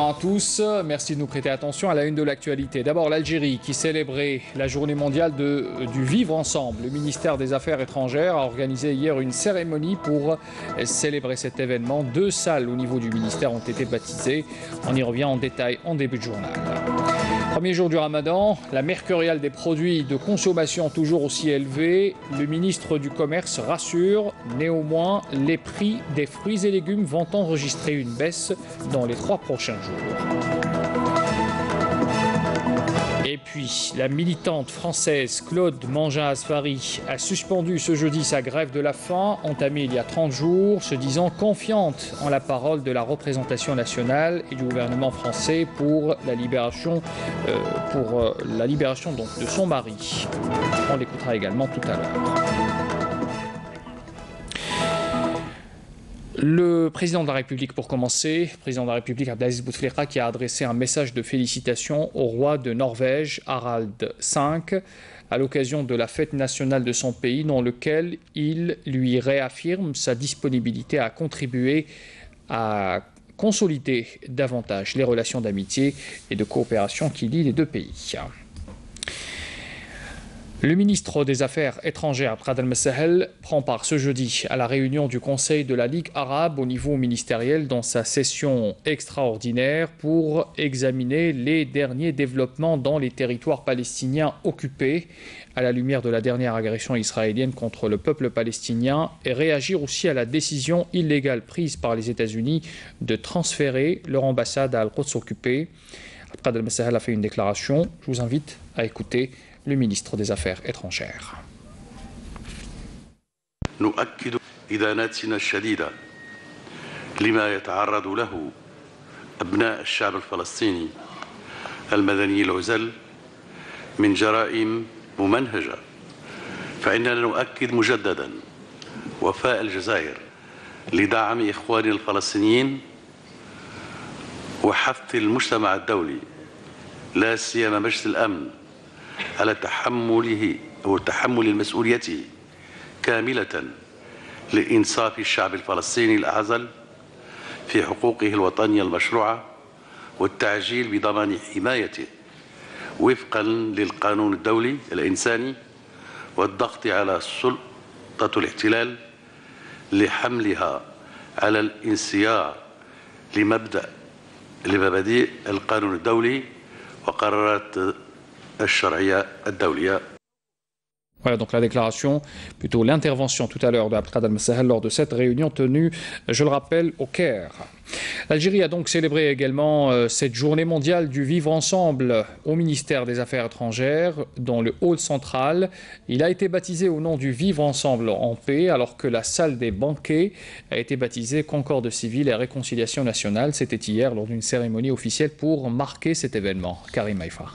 matin à tous, merci de nous prêter attention à la une de l'actualité. D'abord l'Algérie qui célébrait la journée mondiale du vivre ensemble. Le ministère des Affaires étrangères a organisé hier une cérémonie pour célébrer cet événement. 2 salles au niveau du ministère ont été baptisées. On y revient en détail en début de journal. Premier jour du Ramadan, la mercuriale des produits de consommation toujours aussi élevée. Le ministre du Commerce rassure, néanmoins les prix des fruits et légumes vont enregistrer une baisse dans les 3 prochains jours. Et puis, la militante française Claude Mangin-Asfari a suspendu ce jeudi sa grève de la faim, entamée il y a 30 jours, se disant confiante en la parole de la représentation nationale et du gouvernement français pour la libération, donc, de son mari. On l'écoutera également tout à l'heure. Le président de la République, pour commencer, le président de la République Abdelaziz Bouteflika, qui a adressé un message de félicitations au roi de Norvège, Harald V, à l'occasion de la fête nationale de son pays, dans lequel il lui réaffirme sa disponibilité à contribuer à consolider davantage les relations d'amitié et de coopération qui lient les 2 pays. Le ministre des Affaires étrangères, Abdel Messahel, prend part ce jeudi à la réunion du Conseil de la Ligue arabe au niveau ministériel dans sa session extraordinaire pour examiner les derniers développements dans les territoires palestiniens occupés à la lumière de la dernière agression israélienne contre le peuple palestinien et réagir aussi à la décision illégale prise par les États-Unis de transférer leur ambassade à Al-Quds occupée. Abdel Messahel a fait une déclaration. Je vous invite à écouter le ministre des Affaires étrangères. نؤكد إدانتنا الشديدة لما يتعرض له أبناء الشعب الفلسطيني المدني العزل من جرائم ممنهجة، فإننا نؤكد مجددا وفاء الجزائر لدعم إخواننا الفلسطينيين وحث المجتمع الدولي لا سيما مجلس الأمن على تحمل مسؤوليته كاملة لإنصاف الشعب الفلسطيني الأعزل في حقوقه الوطنية المشروعة والتعجيل بضمان حمايته وفقا للقانون الدولي الإنساني والضغط على سلطة الاحتلال لحملها على الانصياع لمبادئ القانون الدولي وقرارات الشرعية الدولية. Voilà donc la déclaration, plutôt l'intervention tout à l'heure de Abdel Messahel lors de cette réunion tenue, je le rappelle, au Caire. L'Algérie a donc célébré également cette journée mondiale du vivre ensemble au ministère des Affaires étrangères, dans le hall central. Il a été baptisé au nom du vivre ensemble en paix, alors que la salle des banquets a été baptisée Concorde civile et réconciliation nationale. C'était hier lors d'une cérémonie officielle pour marquer cet événement. Karim Haïfa.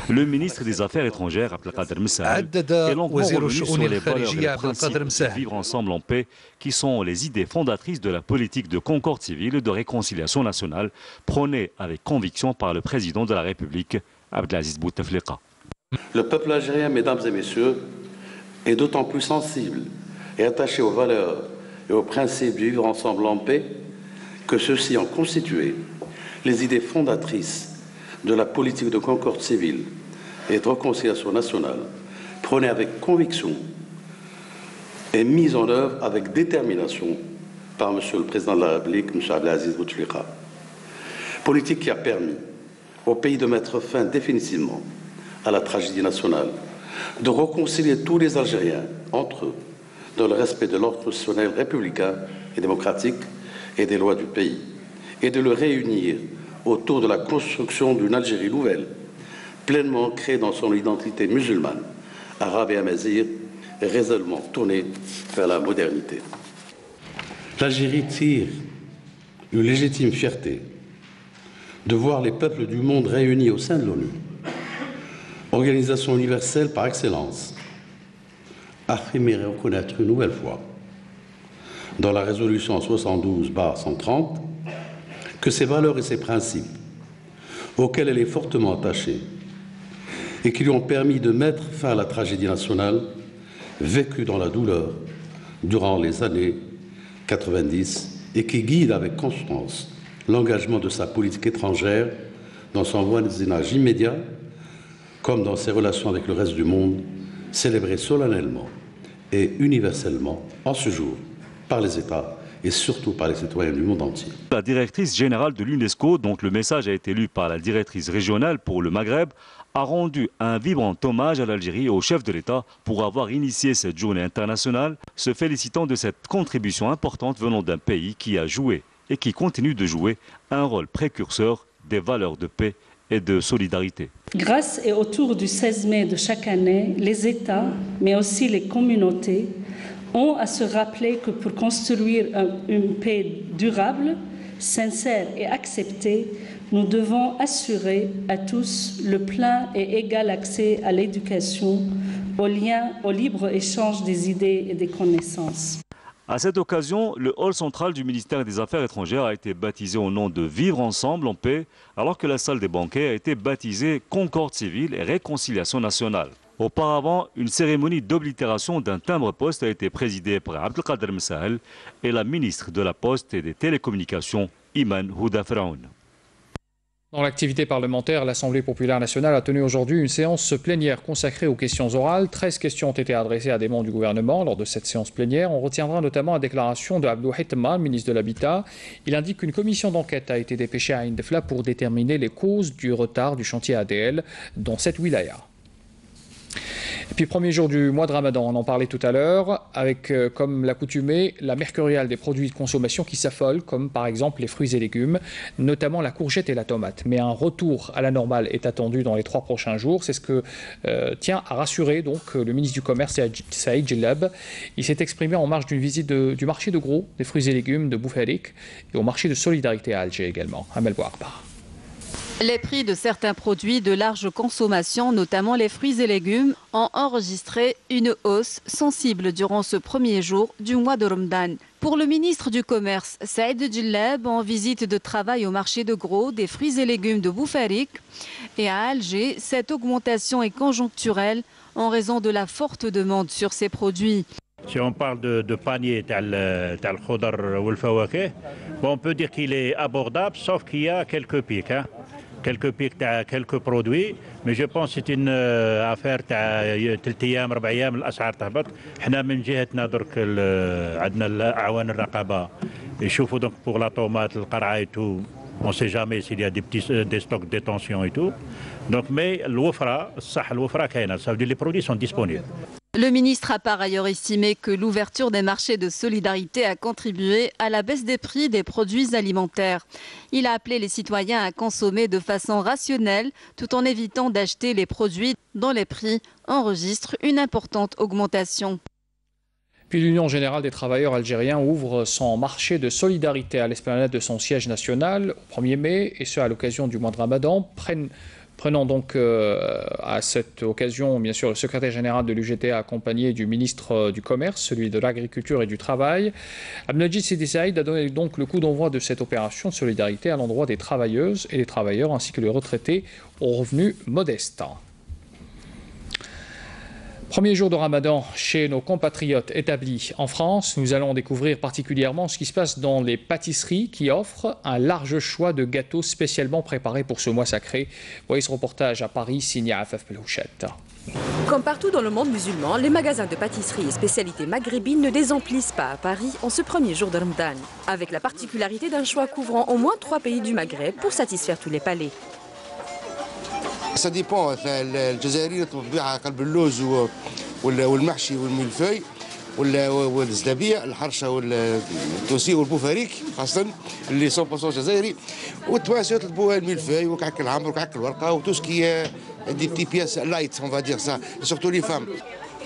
Le ministre des Affaires étrangères, Abdelkader Messahel, est longuement revenu sur les valeurs et les principes de vivre ensemble en paix, qui sont les idées fondatrices de la politique de concorde civile et de réconciliation nationale, prônée avec conviction par le président de la République, Abdelaziz Bouteflika. Le peuple algérien, mesdames et messieurs, est d'autant plus sensible et attaché aux valeurs et aux principes du vivre ensemble en paix que ceux-ci ont constitué les idées fondatrices de la politique de concorde civile et de réconciliation nationale, prônée avec conviction et mise en œuvre avec détermination par Monsieur le Président de la République, M. Abdelaziz Bouteflika. Politique qui a permis au pays de mettre fin définitivement à la tragédie nationale, de réconcilier tous les Algériens entre eux, dans le respect de l'ordre constitutionnel républicain et démocratique et des lois du pays, et de le réunir autour de la construction d'une Algérie nouvelle, pleinement ancrée dans son identité musulmane, arabe et amazigh, et résolument tournée vers la modernité. L'Algérie tire une légitime fierté de voir les peuples du monde réunis au sein de l'ONU, organisation universelle par excellence, affirmer et reconnaître une nouvelle fois, dans la résolution 72/130, que ses valeurs et ses principes, auxquels elle est fortement attachée, et qui lui ont permis de mettre fin à la tragédie nationale vécue dans la douleur durant les années 90 et qui guident avec constance l'engagement de sa politique étrangère dans son voisinage immédiat comme dans ses relations avec le reste du monde, célébrées solennellement et universellement en ce jour par les États et surtout par les citoyens du monde entier. La directrice générale de l'UNESCO, dont le message a été lu par la directrice régionale pour le Maghreb, a rendu un vibrant hommage à l'Algérie et au chef de l'État pour avoir initié cette journée internationale, se félicitant de cette contribution importante venant d'un pays qui a joué et qui continue de jouer un rôle précurseur des valeurs de paix et de solidarité. Grâce et autour du 16 mai de chaque année, les États, mais aussi les communautés, ont à se rappeler que pour construire une paix durable, sincère et acceptée, nous devons assurer à tous le plein et égal accès à l'éducation, au lien, au libre-échange des idées et des connaissances. À cette occasion, le hall central du ministère des Affaires étrangères a été baptisé au nom de Vivre ensemble en paix, alors que la salle des banquets a été baptisée Concorde civile et réconciliation nationale. Auparavant, une cérémonie d'oblitération d'un timbre-poste a été présidée par Abdelkader Msahel et la ministre de la Poste et des Télécommunications, Iman Houda Faraoun. Dans l'activité parlementaire, l'Assemblée populaire nationale a tenu aujourd'hui une séance plénière consacrée aux questions orales. 13 questions ont été adressées à des membres du gouvernement lors de cette séance plénière. On retiendra notamment la déclaration de Abdouhid Temma, ministre de l'Habitat. Il indique qu'une commission d'enquête a été dépêchée à Indefla pour déterminer les causes du retard du chantier ADL dans cette wilaya. Et puis, premier jour du mois de Ramadan, on en parlait tout à l'heure, avec, comme l'accoutumée, la mercuriale des produits de consommation qui s'affolent, comme par exemple les fruits et légumes, notamment la courgette et la tomate. Mais un retour à la normale est attendu dans les 3 prochains jours. C'est ce que tient à rassurer donc, le ministre du Commerce, Saïd Jellab. Il s'est exprimé en marge d'une visite du marché de gros des fruits et légumes de Boufarik et au marché de solidarité à Alger également. Amel Bouarba. Les prix de certains produits de large consommation, notamment les fruits et légumes, ont enregistré une hausse sensible durant ce premier jour du mois de Ramadan. Pour le ministre du Commerce, Saïd Jellab, en visite de travail au marché de gros des fruits et légumes de Boufarik et à Alger, cette augmentation est conjoncturelle en raison de la forte demande sur ces produits. Si on parle de panier on peut dire qu'il est abordable, sauf qu'il y a quelques pics. Quelques pics, quelques produits, mais je pense que c'est une affaire تاع 3 ايام 4 ايام الاسعار تهبط. حنا من جهتنا درك عندنا اعوان الرقابه يشوفوا donc pour la tomate القرعه et tout. On ne sait jamais s'il y a des stocks de détention et tout. Donc, mais الوفره الصح الوفره كاينه, ça veut dire les produits sont disponibles. Le ministre a par ailleurs estimé que l'ouverture des marchés de solidarité a contribué à la baisse des prix des produits alimentaires. Il a appelé les citoyens à consommer de façon rationnelle tout en évitant d'acheter les produits dont les prix enregistrent une importante augmentation. Puis l'Union générale des travailleurs algériens ouvre son marché de solidarité à l'esplanade de son siège national au 1er mai, et ce à l'occasion du mois de Ramadan. Prenant donc à cette occasion, bien sûr, le secrétaire général de l'UGT accompagné du ministre du Commerce, celui de l'Agriculture et du Travail. Abdelmajid Sidi Saïd a donné donc le coup d'envoi de cette opération de solidarité à l'endroit des travailleuses et des travailleurs ainsi que les retraités aux revenus modestes. Premier jour de Ramadan chez nos compatriotes établis en France, nous allons découvrir particulièrement ce qui se passe dans les pâtisseries qui offrent un large choix de gâteaux spécialement préparés pour ce mois sacré. Voyez ce reportage à Paris, signé Afaf Belouchette. Comme partout dans le monde musulman, les magasins de pâtisserie et spécialités maghrébines ne désemplissent pas à Paris en ce premier jour de Ramadan, avec la particularité d'un choix couvrant au moins 3 pays du Maghreb pour satisfaire tous les palais. Ça dépend, الجزائريين طبيعة قلب اللوز والمحشي والملفاي والزلابية الحرشة والتونسي والبوفاريك خاصة اللي 100% جزائري والتوانسة يطلبوا الملفاي وكعك العمر وكعك الورقة وتوسكي des petits pièces light, on va dire ça, surtout les femmes.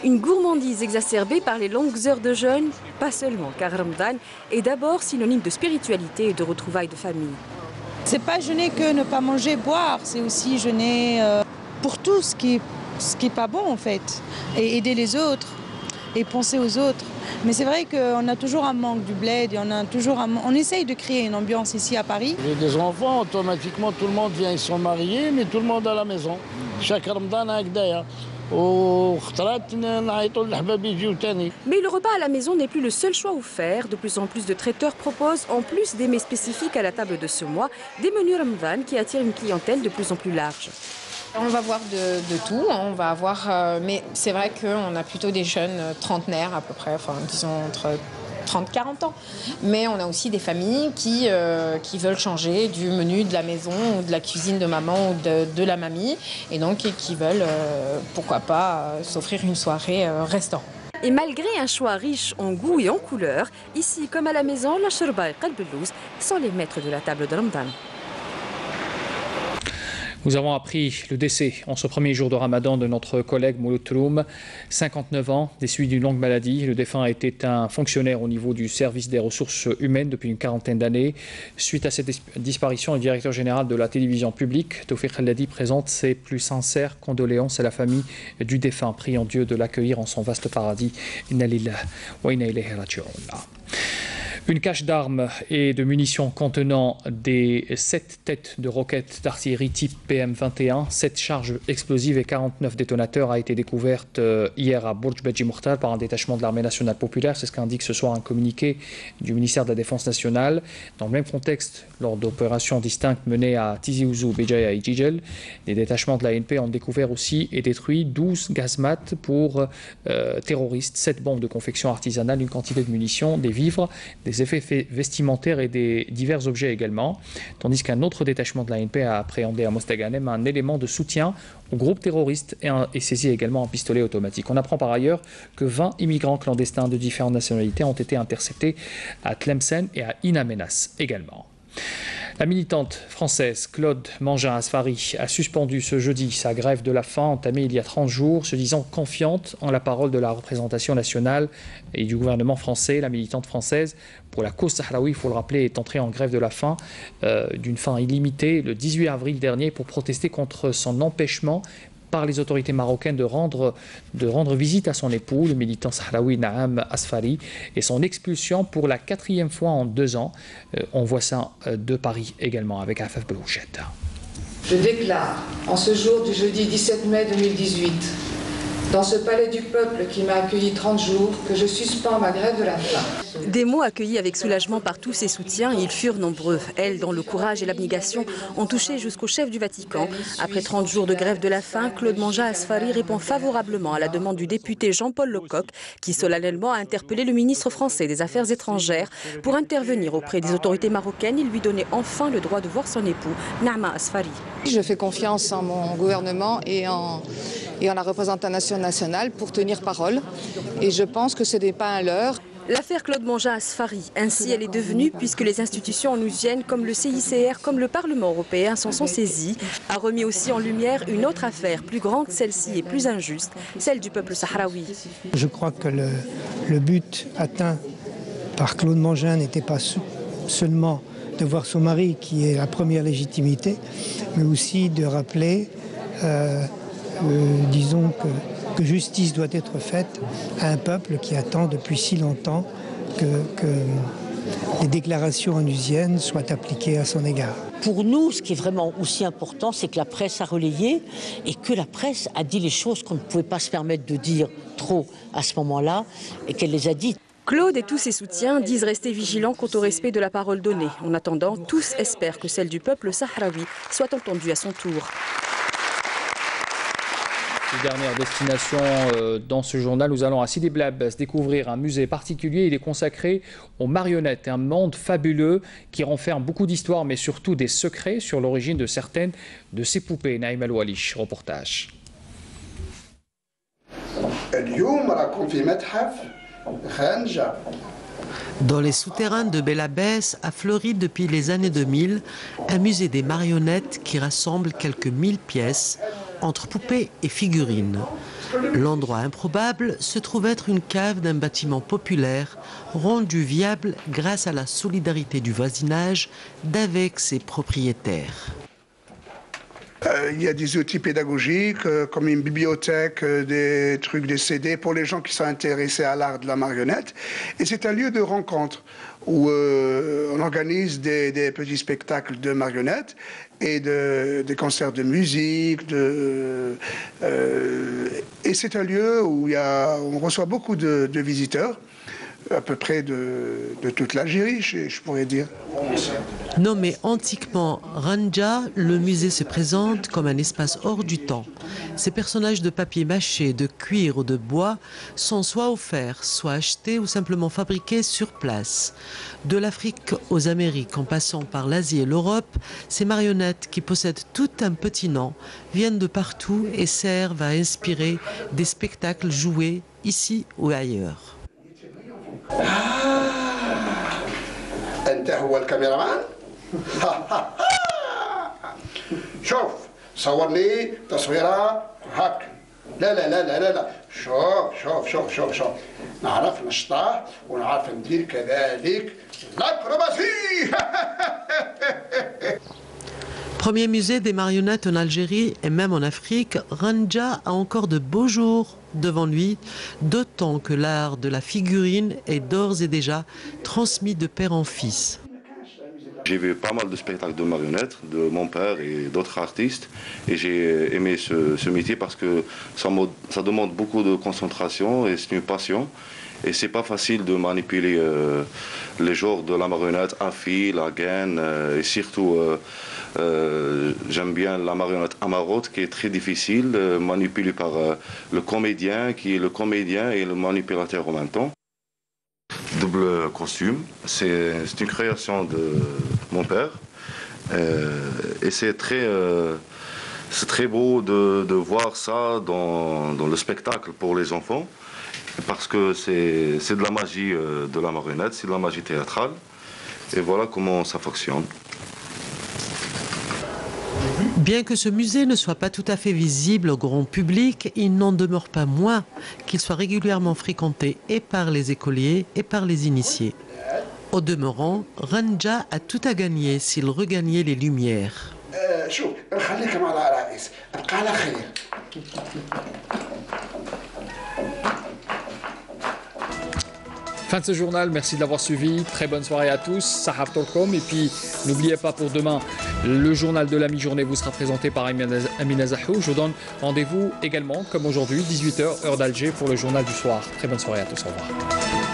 Une gourmandise exacerbée par les longues heures de jeûne, pas seulement car Ramadan est d'abord synonyme de spiritualité et de retrouvailles de famille. C'est pas jeûner que ne pas manger, boire, c'est aussi jeûner pour tout ce qui est pas bon en fait, et aider les autres, et penser aux autres. Mais c'est vrai qu'on a toujours un manque du bled et on essaye de créer une ambiance ici à Paris. J'ai des enfants, automatiquement tout le monde vient, ils sont mariés, mais tout le monde à la maison. Chaque Ramadan a Gdaya. Mais le repas à la maison n'est plus le seul choix offert. De plus en plus de traiteurs proposent, en plus des mets spécifiques à la table de ce mois, des menus Ramadan qui attirent une clientèle de plus en plus large. On va voir de tout, on va avoir, mais c'est vrai qu'on a plutôt des jeunes trentenaires à peu près, enfin disons entre 30-40 ans. Mais on a aussi des familles qui veulent changer du menu de la maison ou de la cuisine de maman ou de la mamie et donc qui veulent, pourquoi pas, s'offrir une soirée restaurant. Et malgré un choix riche en goût et en couleurs, ici comme à la maison, la shorba et qalbelouz sont les maîtres de la table de Ramadan. Nous avons appris le décès en ce premier jour de Ramadan de notre collègue Mouloud Troum, 59 ans, des suites d'une longue maladie. Le défunt était un fonctionnaire au niveau du service des ressources humaines depuis une quarantaine d'années. Suite à cette disparition, le directeur général de la télévision publique, Tawfiq Al-Hadi, présente ses plus sincères condoléances à la famille du défunt, priant Dieu de l'accueillir en son vaste paradis. Inna lillahi wa inna ilayhi raji'un. Une cache d'armes et de munitions contenant des 7 têtes de roquettes d'artillerie type PM-21, 7 charges explosives et 49 détonateurs a été découverte hier à Bourj Beji Mokhtar par un détachement de l'armée nationale populaire. C'est ce qu'indique ce soir un communiqué du ministère de la Défense nationale. Dans le même contexte, lors d'opérations distinctes menées à Tizi Ouzou, Béjaïa et Jijel, les détachements de l'ANP ont découvert aussi et détruit 12 gazmates pour terroristes, 7 bombes de confection artisanale, une quantité de munitions, des vivres, des effets vestimentaires et des divers objets également, tandis qu'un autre détachement de l'ANP a appréhendé à Mostaganem un élément de soutien au groupe terroriste et saisi également un pistolet automatique. On apprend par ailleurs que 20 immigrants clandestins de différentes nationalités ont été interceptés à Tlemcen et à In Amenas également. La militante française Claude Mangin-Asfari a suspendu ce jeudi sa grève de la faim entamée il y a 30 jours, se disant confiante en la parole de la représentation nationale et du gouvernement français. La militante française pour la cause sahraoui, il faut le rappeler, est entrée en grève de la faim d'une faim illimitée le 18 avril dernier pour protester contre son empêchement par les autorités marocaines de rendre visite à son époux, le militant sahraoui Naam Asfari, et son expulsion pour la 4e fois en 2 ans. On voit ça de Paris également avec Afaf Belouchet. Je déclare en ce jour du jeudi 17 mai 2018, dans ce palais du peuple qui m'a accueilli 30 jours, que je suspends ma grève de la faim. Des mots accueillis avec soulagement par tous ses soutiens, ils furent nombreux. Elles, dont le courage et l'abnégation ont touché jusqu'au chef du Vatican. Après 30 jours de grève de la faim, Claude Mangin-Asfari répond favorablement à la demande du député Jean-Paul Lecoq, qui solennellement a interpellé le ministre français des Affaires étrangères pour intervenir auprès des autorités marocaines. Il lui donnait enfin le droit de voir son époux, Naama Asfari. Je fais confiance en mon gouvernement et en la représentation nationale pour tenir parole. Et je pense que ce n'est pas un leurre. L'affaire Claude Mangin-Asfari, ainsi elle est devenue puisque les institutions onusiennes comme le CICR, comme le Parlement européen s'en sont saisies, a remis aussi en lumière une autre affaire plus grande, celle-ci et plus injuste, celle du peuple sahraoui. Je crois que le but atteint par Claude Mangin n'était pas seulement de voir son mari, qui est la première légitimité, mais aussi de rappeler, disons que justice doit être faite à un peuple qui attend depuis si longtemps que les déclarations onusiennes soient appliquées à son égard. Pour nous, ce qui est vraiment aussi important, c'est que la presse a relayé et que la presse a dit les choses qu'on ne pouvait pas se permettre de dire trop à ce moment-là et qu'elle les a dites. Claude et tous ses soutiens disent rester vigilants quant au respect de la parole donnée. En attendant, tous espèrent que celle du peuple sahraoui soit entendue à son tour. Dernière destination dans ce journal, nous allons à Sidi Bel Abbès découvrir un musée particulier. Il est consacré aux marionnettes, un monde fabuleux qui renferme beaucoup d'histoires mais surtout des secrets sur l'origine de certaines de ces poupées. Naïm Al-Walish, reportage. Dans les souterrains de Bel Abbès a fleuri depuis les années 2000 un musée des marionnettes qui rassemble quelques 1000 pièces entre poupées et figurines. L'endroit improbable se trouve être une cave d'un bâtiment populaire rendu viable grâce à la solidarité du voisinage d'avec ses propriétaires. Il y a des outils pédagogiques comme une bibliothèque, des trucs, des CD pour les gens qui sont intéressés à l'art de la marionnette. Et c'est un lieu de rencontre où on organise des petits spectacles de marionnettes et des concerts de musique. Et c'est un lieu où on reçoit beaucoup de visiteurs, à peu près de toute l'Algérie, je pourrais dire. Nommé antiquement Ranja, le musée se présente comme un espace hors du temps. Ces personnages de papier mâché, de cuir ou de bois sont soit offerts, soit achetés ou simplement fabriqués sur place. De l'Afrique aux Amériques, en passant par l'Asie et l'Europe, ces marionnettes qui possèdent tout un petit nom viennent de partout et servent à inspirer des spectacles joués ici ou ailleurs. أنت هو الكاميرامان؟ شوف صورني تصويرة هاك لا لا لا لا لا شوف نعرف نشطح ونعرف ندير كذلك الأكروباسي. Premier musée des marionnettes en Algérie et même en Afrique, Ranja a encore de beaux jours devant lui, d'autant que l'art de la figurine est d'ores et déjà transmis de père en fils. J'ai vu pas mal de spectacles de marionnettes de mon père et d'autres artistes et j'ai aimé ce métier parce que ça demande beaucoup de concentration et c'est une passion. Et c'est pas facile de manipuler les genres de la marionnette à fil, à gaine et surtout j'aime bien la marionnette amarote qui est très difficile, manipulée par le comédien qui est le comédien et le manipulateur en même temps. Double costume, c'est une création de mon père et c'est très beau de voir ça dans le spectacle pour les enfants. Parce que c'est de la magie de la marionnette, c'est de la magie théâtrale. Et voilà comment ça fonctionne. Bien que ce musée ne soit pas tout à fait visible au grand public, il n'en demeure pas moins qu'il soit régulièrement fréquenté et par les écoliers et par les initiés. Au demeurant, Ranja a tout à gagner s'il regagnait les lumières. Fin de ce journal, merci de l'avoir suivi, très bonne soirée à tous, Sahab Torkom, et puis n'oubliez pas pour demain, le journal de la mi-journée vous sera présenté par Amina Zahou. Je vous donne rendez-vous également, comme aujourd'hui, 18h, heure d'Alger, pour le journal du soir. Très bonne soirée à tous, au revoir.